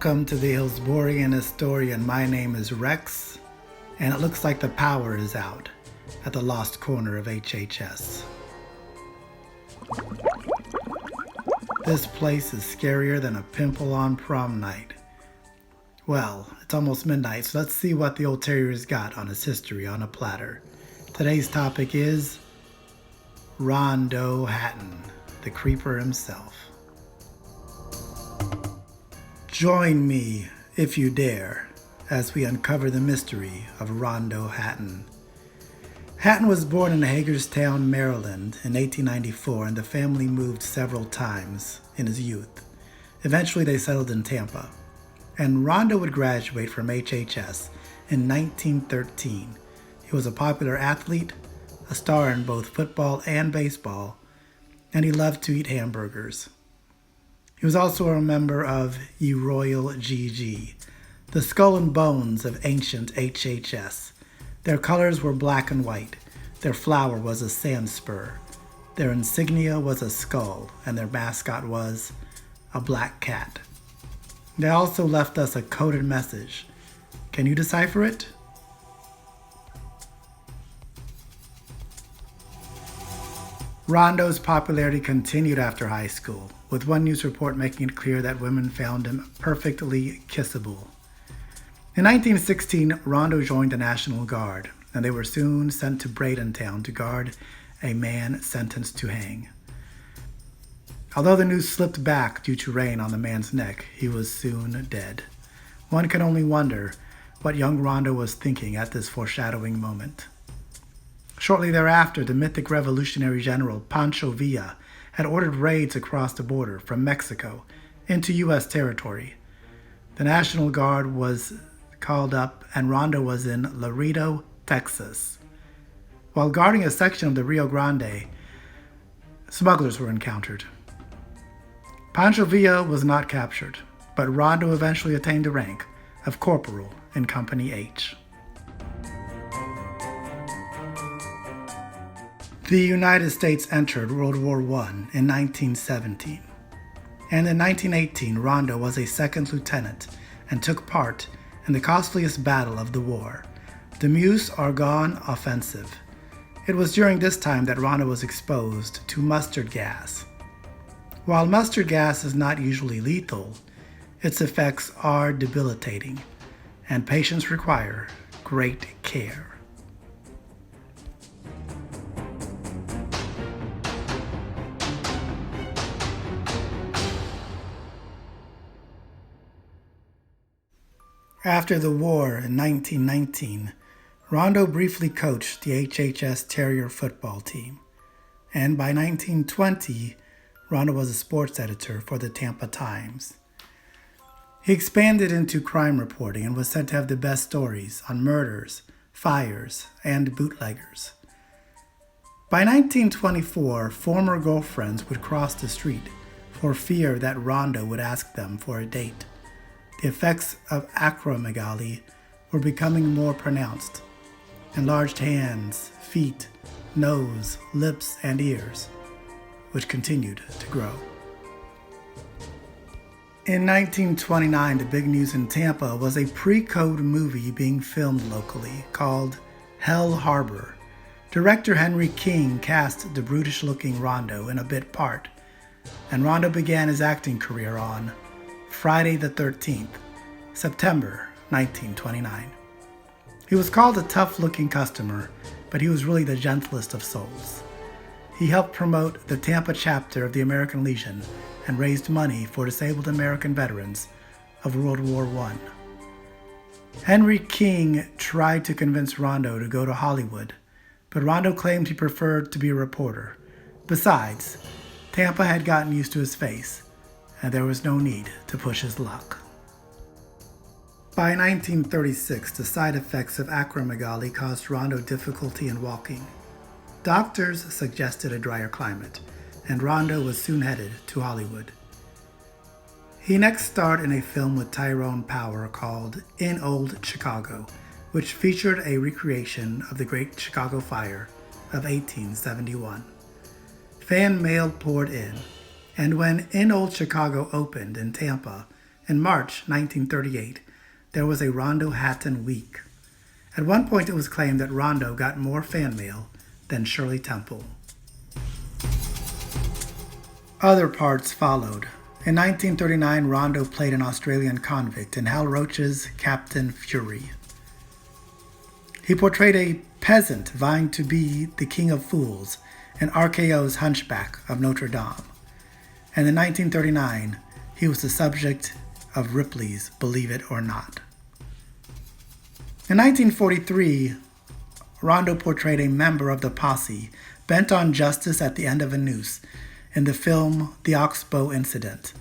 Welcome to the Hillsborough Historian. My name is Rex, and it looks like the power is out at the lost corner of HHS. This place is scarier than a pimple on prom night. Well, it's almost midnight, so let's see what the old terrier's got on his history on a platter. Today's topic is Rondo Hatton, the creeper himself. Join me, if you dare, as we uncover the mystery of Rondo Hatton. Hatton was born in Hagerstown, Maryland in 1894, and the family moved several times in his youth. Eventually they settled in Tampa, and Rondo would graduate from HHS in 1913. He was a popular athlete, a star in both football and baseball, and he loved to eat hamburgers. He was also a member of Ye Royal GG, the skull and bones of ancient HHS. Their colors were black and white. Their flower was a sand spur. Their insignia was a skull, and their mascot was a black cat. They also left us a coded message. Can you decipher it? Rondo's popularity continued after high school, with one news report making it clear that women found him perfectly kissable. In 1916, Rondo joined the National Guard, and they were soon sent to Bradentown to guard a man sentenced to hang. Although the news slipped back due to rain on the man's neck, he was soon dead. One can only wonder what young Rondo was thinking at this foreshadowing moment. Shortly thereafter, the mythic Revolutionary General Pancho Villa had ordered raids across the border from Mexico into U.S. territory. The National Guard was called up, and Rondo was in Laredo, Texas. While guarding a section of the Rio Grande, smugglers were encountered. Pancho Villa was not captured, but Rondo eventually attained the rank of corporal in Company H. The United States entered World War I in 1917, and in 1918 Rondo was a second lieutenant and took part in the costliest battle of the war, the Meuse-Argonne Offensive. It was during this time that Rondo was exposed to mustard gas. While mustard gas is not usually lethal, its effects are debilitating, and patients require great care. After the war in 1919, Rondo briefly coached the HHS Terrier football team, and by 1920, Rondo was a sports editor for the Tampa Times. He expanded into crime reporting and was said to have the best stories on murders, fires, and bootleggers. By 1924, former girlfriends would cross the street for fear that Rondo would ask them for a date. The effects of acromegaly were becoming more pronounced. Enlarged hands, feet, nose, lips, and ears, which continued to grow. In 1929, the big news in Tampa was a pre-code movie being filmed locally called Hell Harbor. Director Henry King cast the brutish-looking Rondo in a bit part, and Rondo began his acting career on Friday the 13th, September 1929. He was called a tough-looking customer, but he was really the gentlest of souls. He helped promote the Tampa chapter of the American Legion and raised money for disabled American veterans of World War I. Henry King tried to convince Rondo to go to Hollywood, but Rondo claimed he preferred to be a reporter. Besides, Tampa had gotten used to his face, and there was no need to push his luck. By 1936, the side effects of acromegaly caused Rondo difficulty in walking. Doctors suggested a drier climate, and Rondo was soon headed to Hollywood. He next starred in a film with Tyrone Power called In Old Chicago, which featured a recreation of the Great Chicago Fire of 1871. Fan mail poured in, and when In Old Chicago opened in Tampa, In March 1938, there was a Rondo Hatton week. At one point it was claimed that Rondo got more fan mail than Shirley Temple. Other parts followed. In 1939, Rondo played an Australian convict in Hal Roach's Captain Fury. He portrayed a peasant vying to be the king of fools in RKO's Hunchback of Notre Dame. And in 1939, he was the subject of Ripley's Believe It or Not. In 1943, Rondo portrayed a member of the posse bent on justice at the end of a noose in the film The Oxbow Incident.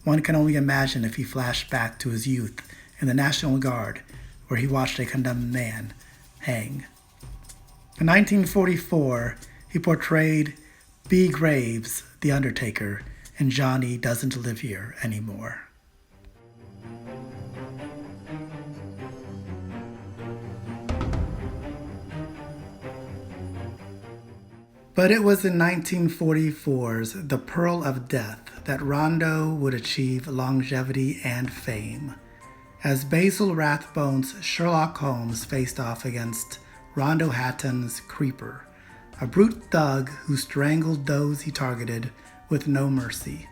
One can only imagine if he flashed back to his youth in the National Guard, where he watched a condemned man hang. In 1944, he portrayed B. Graves, the Undertaker, in Johnny Doesn't Live Here Anymore. But it was in 1944's The Pearl of Death that Rondo would achieve longevity and fame, as Basil Rathbone's Sherlock Holmes faced off against Rondo Hatton's Creeper, a brute thug who strangled those he targeted with no mercy.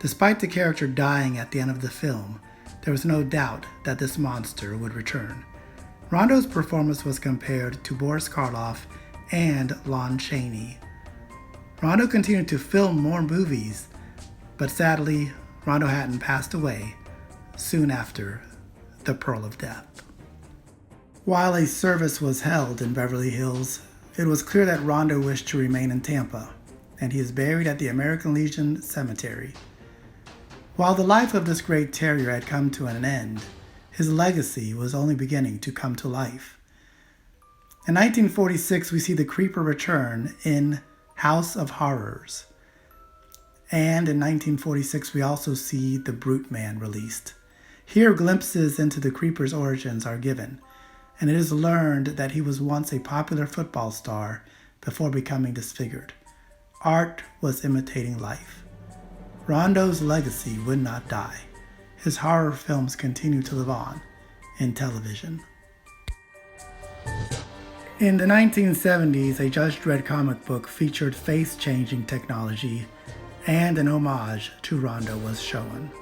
Despite the character dying at the end of the film, there was no doubt that this monster would return. Rondo's performance was compared to Boris Karloff and Lon Chaney. Rondo continued to film more movies, but sadly, Rondo Hatton passed away soon after The Pearl of Death. While a service was held in Beverly Hills, it was clear that Rondo wished to remain in Tampa, and he is buried at the American Legion Cemetery. While the life of this great terrier had come to an end, his legacy was only beginning to come to life. In 1946, we see the Creeper return in House of Horrors. And in 1946, we also see The Brute Man released. Here, glimpses into the Creeper's origins are given, and it is learned that he was once a popular football star before becoming disfigured. Art was imitating life. Rondo's legacy would not die. His horror films continue to live on in television. In the 1970s, a Judge Dredd comic book featured face-changing technology, and an homage to Rondo was shown.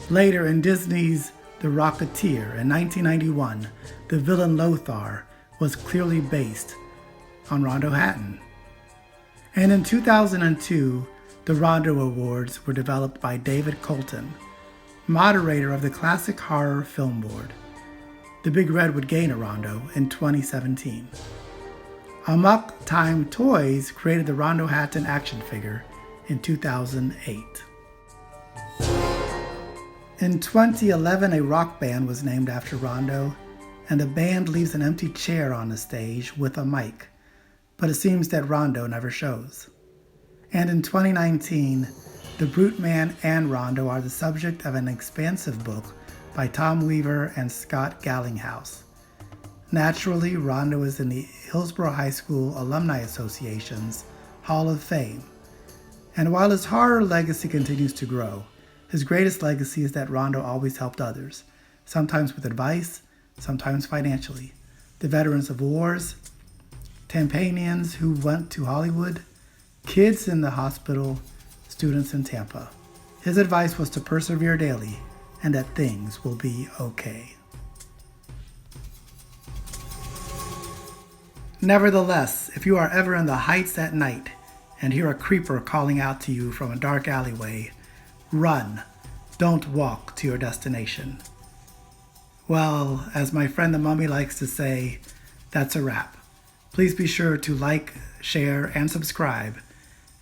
Later, in Disney's The Rocketeer in 1991, the villain Lothar was clearly based on Rondo Hatton. And in 2002, the Rondo Awards were developed by David Colton, moderator of the Classic Horror Film Board. The Big Red would gain a Rondo in 2017. Amok Time Toys created the Rondo Hatton action figure in 2008. In 2011, a rock band was named after Rondo, and the band leaves an empty chair on the stage with a mic, but it seems that Rondo never shows. And in 2019, The Brute Man and Rondo are the subject of an expansive book by Tom Weaver and Scott Gallinghouse. Naturally, Rondo is in the Hillsborough High School Alumni Association's Hall of Fame. And while his horror legacy continues to grow, his greatest legacy is that Rondo always helped others, sometimes with advice, sometimes financially. The veterans of wars, Tampanians who went to Hollywood, kids in the hospital, students in Tampa. His advice was to persevere daily and that things will be okay. Nevertheless, if you are ever in the heights at night and hear a creeper calling out to you from a dark alleyway, run. Don't walk to your destination. Well, as my friend the Mummy likes to say, that's a wrap. Please be sure to like, share, and subscribe.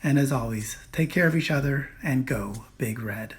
And as always, take care of each other and go Big Red.